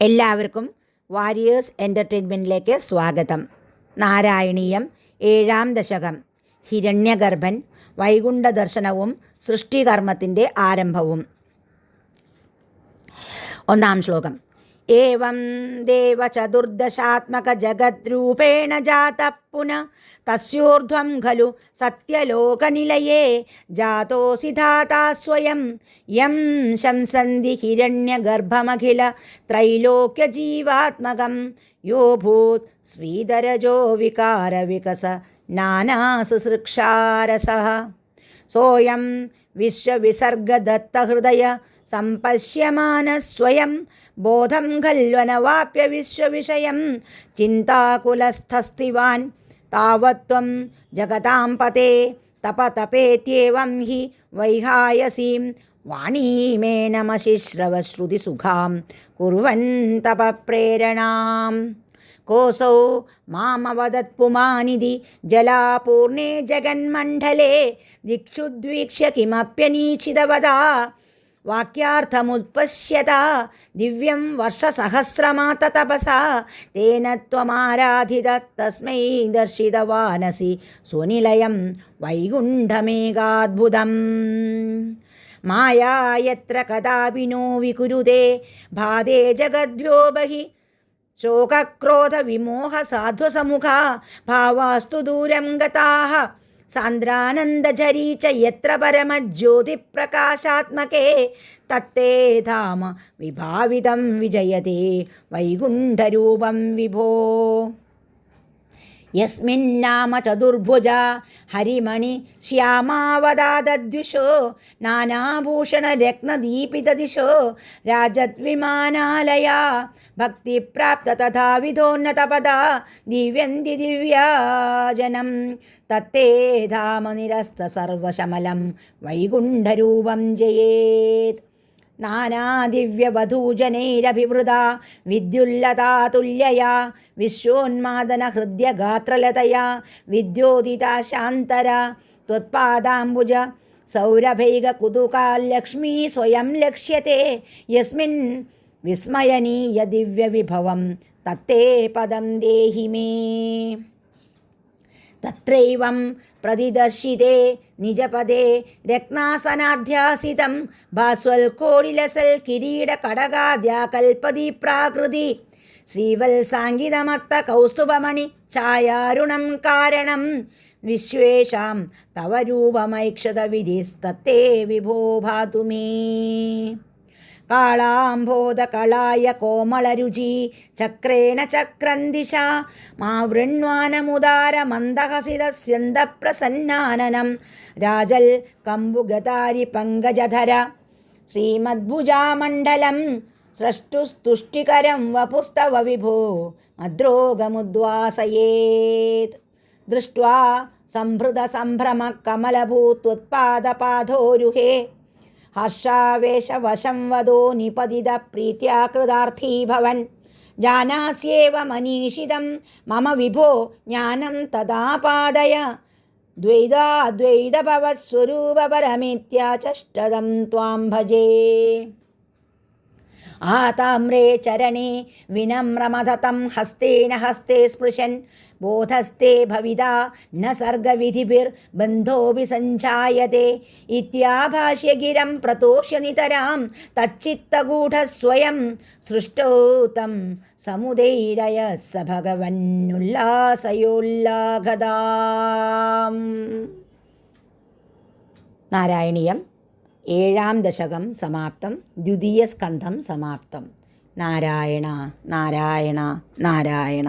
എല്ലാവർക്കും വാരിയേഴ്സ് എൻ്റർടൈൻമെൻറ്റിലേക്ക് സ്വാഗതം. നാരായണീയം 7-ാം ദശകം. ഹിരണ്യഗർഭൻ, വൈകുണ്ഠ ദർശനവും സൃഷ്ടികർമ്മത്തിൻ്റെ ആരംഭവും. 1-ാം ശ്ലോകം. ഏവം ദേവ ചതുർദശാത്മക ജഗദ്രൂപേണ ജാതഃ പുനഃ തസ്യോർധ്വം ഖലു സത്യലോകനിലയേ ജാതോസി ധാതാ സ്വയം യം ശംസന്തി ഹിരണ്യഗർഭമഖില ത്രൈലോക്യജീവാത്മകം യോ ഭൂത് സ്വീതരജോ വികാരവികസ നാനാസുസൃക്ഷാരസഃ സോയം വിശ്വവിസർഗദത്തഹൃദയ സംപശ്യമാനസ്വയം ബോധം ഖൽവനവാപ്യ വിശ്വവിഷയം ചിന്താകുലസ്ഥസ്തിവാൻ താവത്വം ജഗതാം പതേ തപതപേത്യേവം ഹി വൈഹായസീം വാണീമേനമശിശ്രവശ്രുതിസുഖാം കുർവൻ തപപ്രേരണാം കോസൗ മാമവദത്പുമാനിധി ജലാപൂർണേ ജഗന്മണ്ഡലേ ദിക്ഷുദ്വീക്ഷ്യ കിമപ്യനീക്ഷിതവദാ വാക്യാർത്ഥമുത്പശ്യത ദിവ്യം വർഷസഹസ്രമാത തപസാ തേന ത്വമാരാധിത തസ്മൈ ദർശിതവാനസി സ്വനിലയം വൈകുണ്ഠമേകാദ്ഭുതം മായാ യത്ര കദാപി നോ വികുരുതേ ഭാതേ ജഗദ്ഭ്യോ ബഹി ശോകക്രോധ വിമോഹ സാധ്വസമുഖാ ഭാവാസ്തു ദൂരം ഗതാഃ സാന്ദ്രാനന്ദജരീ ച യത്ര പരമജ്യോതിപ്രകാശാത്മകേ തത്തേ ധാമ വിഭാവിതം വിജയതേ വൈകുണ്ഠരൂപം വിഭോ യസ്മിന്നാമ ചതുർഭുജ ഹരിമണി ശ്യാമാവതാദദ്വിഷോ നാനാഭൂഷണരത്നദീപിതദിശോ രാജദ്വിമാനാലയാ ഭക്തിപ്രാപ്ത തഥാവിധോന്നതപദാ ദിവ്യന്തി ദിവ്യാജനം തത്തേ ധാമ നിരസ്ത സർവശമലം വൈകുണ്ഠരൂപം ജയേത് നാനാദിവ്യവധൂജനൈരഭിവൃതാ വിദ്യുല്ലതാതുല്യയാ വിശ്വോന്മാദനഹൃദ്യഗാത്രലതയാ വിദ്യോദിതാ ശാന്തര ത്വത്പാദാംബുജ സൗരഭൈകകുതുകാലക്ഷ്മീ സ്വയം ലക്ഷ്യത്തെ യസ്മിൻ വിസ്മയനീയ ദിവ്യവിഭവം തത്തേ പദം ദേഹി മേ തത്രൈവം പ്രതിദർശിതേ നിജപദേ രത്നാസനാധ്യാസിതം ഭാസ്വൽക്കോടിലസൽ കിരീടകടകാദ്യാകൽപതി പ്രാകൃതി ശ്രീവത്സാങ്കിതമത്ത കൗസ്തുഭമണി ഛായാരുണം കാരണം വിശ്വേഷാം തവ രൂപമൈക്ഷത വിധിസ്തത്തേ വിഭോ ഭാതു മേ കാളാംബോധകളായ കോമളരുചി ചക്രേണ ചക്രന്ദിശാ മാവൃണ്വാനമുദാരമന്ദഹസിതസ്യന്തപ്രസന്നാനനം രാജൽ കമ്പുഗതാരി പങ്കജധര ശ്രീമദ്ഭുജാമണ്ഡലം സ്രഷ്ടുസ്തുഷ്ടികരം വപുസ്തവ വിഭോ മദ്രോഗമുദ്വാസയേത് ദൃഷ്ട്വാ സംഭൃത സംഭ്രമ കമലഭൂത്വത്പാദപാധോരുഹേ ഹർഷാവേശവശം വദോ നിപതിത പ്രീത്യാ കൃതാർത്ഥീ ഭവൻ ജാനാസ്യേവ മനീഷിതം മമ വിഭോ ജ്ഞാനം തഥാ പാദയ ദ്വൈതാദ്വൈതഭവത്സ്വരൂപപരമിത്യാചഷ്ടദം ത്വാം ഭജേ ആതാമ്രേ ചരണേ വിനമ്രമദതം ഹസ്തേന ഹസ്തേ സ്പൃശൻ ബോധസ്തേ ഭവിതാ ന സർഗവിധിഭിർബന്ധോऽപി സഞ്ജായതേ ഇത്യാഭാഷ്യഗിരം പ്രതോഷ്യ നിതരാം തച്ചിത്തഗൂഢസ്വയം സൃഷ്ടോ തം സമുദൈരയ സ ഭഗവന്നുല്ലാസയോല്ലാഘതാം. നാരായണീയം 7-ാം ദശകം സമാപ്തം. ദ്വിതീയ സ്കന്ധം സമാപ്തം. നാരായണ നാരായണ നാരായണ.